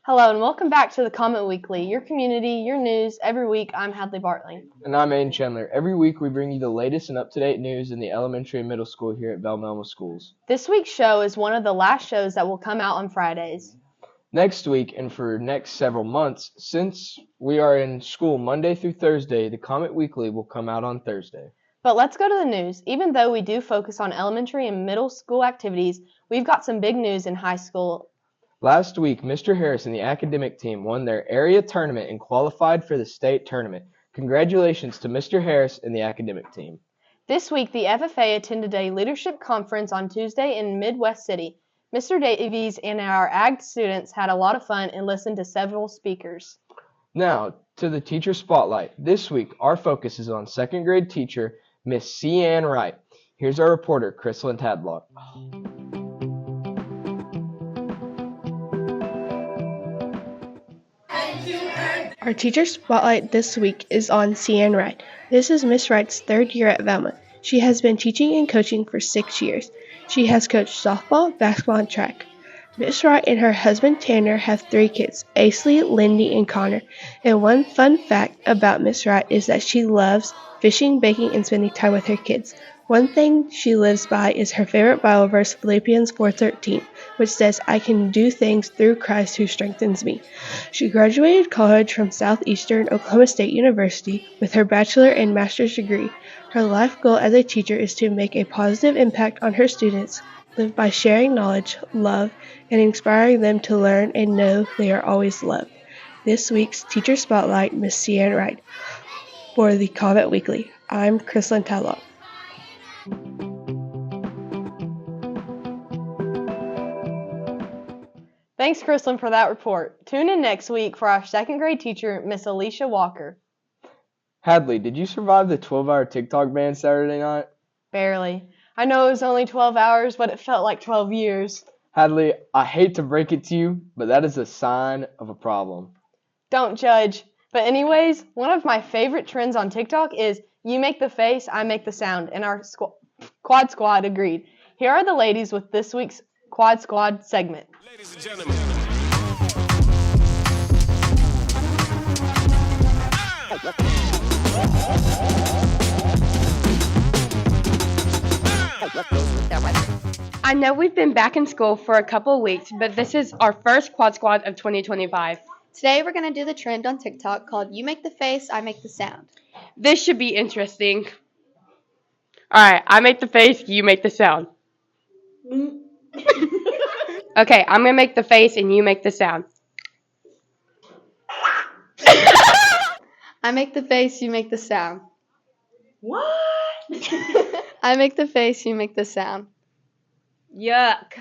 Hello and welcome back to the Comet Weekly, your community, your news. Every week, I'm Hadley Bartley. And I'm Aiden Chandler. Every week we bring you the latest and up-to-date news in the elementary and middle school here at Belmelma Schools. This week's show is one of the last shows that will come out on Fridays. Next week and for next several months, since we are in school Monday through Thursday, the Comet Weekly will come out on Thursday. But let's go to the news. Even though we do focus on elementary and middle school activities, we've got some big news in high school. Last week, Mr. Harris and the academic team won their area tournament and qualified for the state tournament. Congratulations to Mr. Harris and the academic team. This week, the FFA attended a leadership conference on Tuesday in Midwest City. Mr. Davies and our AG students had a lot of fun and listened to several speakers. Now, to the teacher spotlight. This week, our focus is on second grade teacher, Miss C. Ann Wright. Here's our reporter, Chrislyn Tadlock. Our teacher spotlight this week is on C. Ann Wright. This is Miss Wright's third year at Velma. She has been teaching and coaching for 6 years. She has coached softball, basketball, and track. Miss Wright and her husband Tanner have 3 kids, Aisley, Lindy, and Connor. And one fun fact about Miss Wright is that she loves fishing, baking, and spending time with her kids. One thing she lives by is her favorite Bible verse, Philippians 4:13, which says, "I can do things through Christ who strengthens me." She graduated college from Southeastern Oklahoma State University with her bachelor and master's degree. Her life goal as a teacher is to make a positive impact on her students, live by sharing knowledge, love, and inspiring them to learn and know they are always loved. This week's Teacher Spotlight, Miss C. Ann Wright. For the Comet Weekly, I'm Chrislyn Tadlock. Thanks, Chrislyn, for that report. Tune in next week for our second grade teacher, Miss Alicia Walker. Hadley, did you survive the 12-hour TikTok ban Saturday night? Barely. I know it was only 12 hours, but it felt like 12 years. Hadley, I hate to break it to you, but that is a sign of a problem. Don't judge. But anyways, one of my favorite trends on TikTok is you make the face, I make the sound, and our Quad Squad agreed. Here are the ladies with this week's Quad Squad segment. Ladies and gentlemen. I know we've been back in school for a couple of weeks, but this is our first Quad Squad of 2025. Today we're going to do the trend on TikTok called You Make the Face, I Make the Sound. This should be interesting. Alright, I make the face, you make the sound. Okay, I'm going to make the face and you make the sound. I make the face, you make the sound. What? I make the face, you make the sound. Yuck.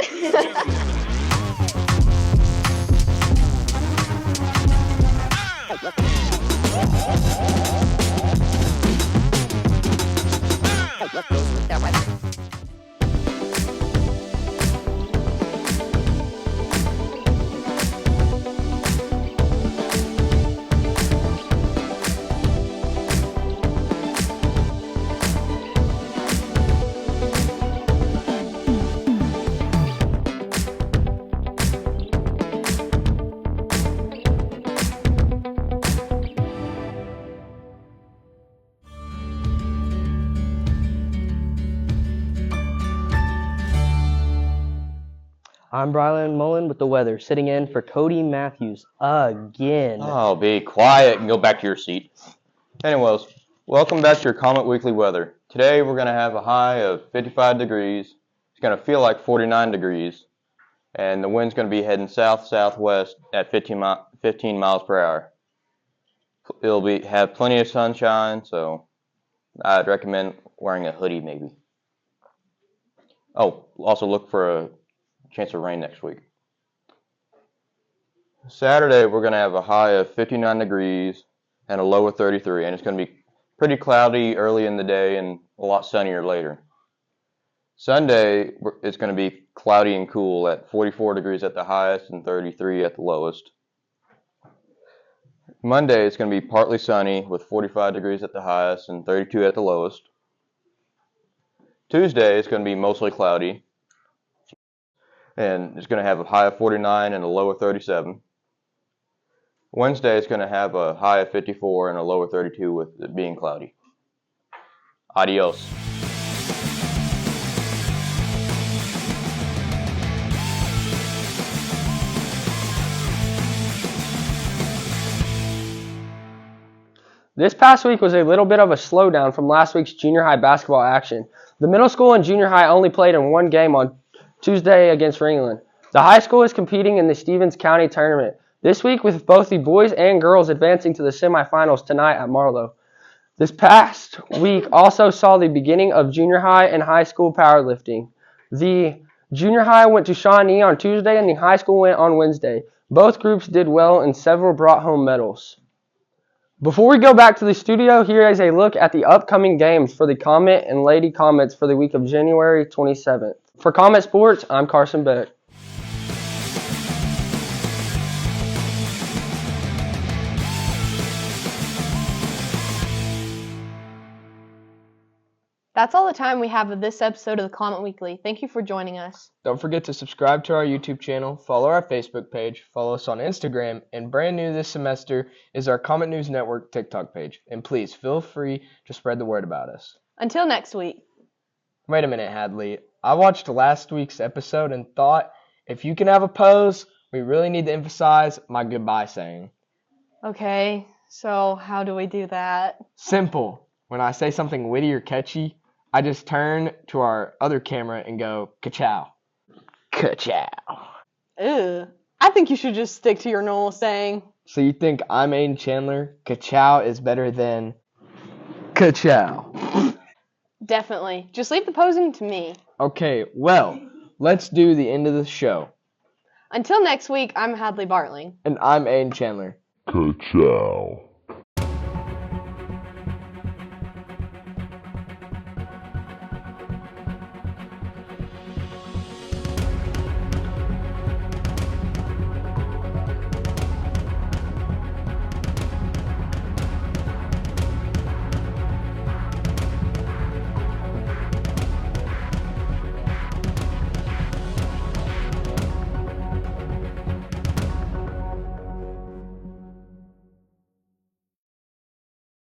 I'm Brylan Mullen with the weather, sitting in for Cody Matthews again. Oh, be quiet and go back to your seat. Anyways, welcome back to your Comet Weekly weather. Today we're going to have a high of 55 degrees. It's going to feel like 49 degrees. And the wind's going to be heading south-southwest at 15 miles per hour. It'll have plenty of sunshine, so I'd recommend wearing a hoodie maybe. Oh, also look for a chance of rain next week. Saturday, we're going to have a high of 59 degrees and a low of 33, and it's going to be pretty cloudy early in the day and a lot sunnier later. Sunday, it's going to be cloudy and cool at 44 degrees at the highest and 33 at the lowest. Monday, it's going to be partly sunny with 45 degrees at the highest and 32 at the lowest. Tuesday, it's going to be mostly cloudy, and it's going to have a high of 49 and a low of 37. Wednesday is going to have a high of 54 and a low of 32 with it being cloudy. Adios. This past week was a little bit of a slowdown from last week's junior high basketball action. The middle school and junior high only played in one game on Tuesday against Ringland. The high school is competing in the Stevens County tournament this week with both the boys and girls advancing to the semifinals tonight at Marlow. This past week also saw the beginning of junior high and high school powerlifting. The junior high went to Shawnee on Tuesday and the high school went on Wednesday. Both groups did well and several brought home medals. Before we go back to the studio, here is a look at the upcoming games for the Comet and Lady Comets for the week of January 27th. For Comet Sports, I'm Carson Beck. That's all the time we have of this episode of the Comet Weekly. Thank you for joining us. Don't forget to subscribe to our YouTube channel, follow our Facebook page, follow us on Instagram, and brand new this semester is our Comet News Network TikTok page. And please feel free to spread the word about us. Until next week. Wait a minute, Hadley. I watched last week's episode and thought, if you can have a pose, we really need to emphasize my goodbye saying. Okay, so how do we do that? Simple. When I say something witty or catchy, I just turn to our other camera and go, ka-chow. Ka-chow. Ew. I think you should just stick to your normal saying. So you think I'm Aiden Chandler? Ka-chow is better than ka-chow. Definitely. Just leave the posing to me. Okay, well, let's do the end of the show. Until next week, I'm Hadley Bartling. And I'm Aiden Chandler. Ka-chow.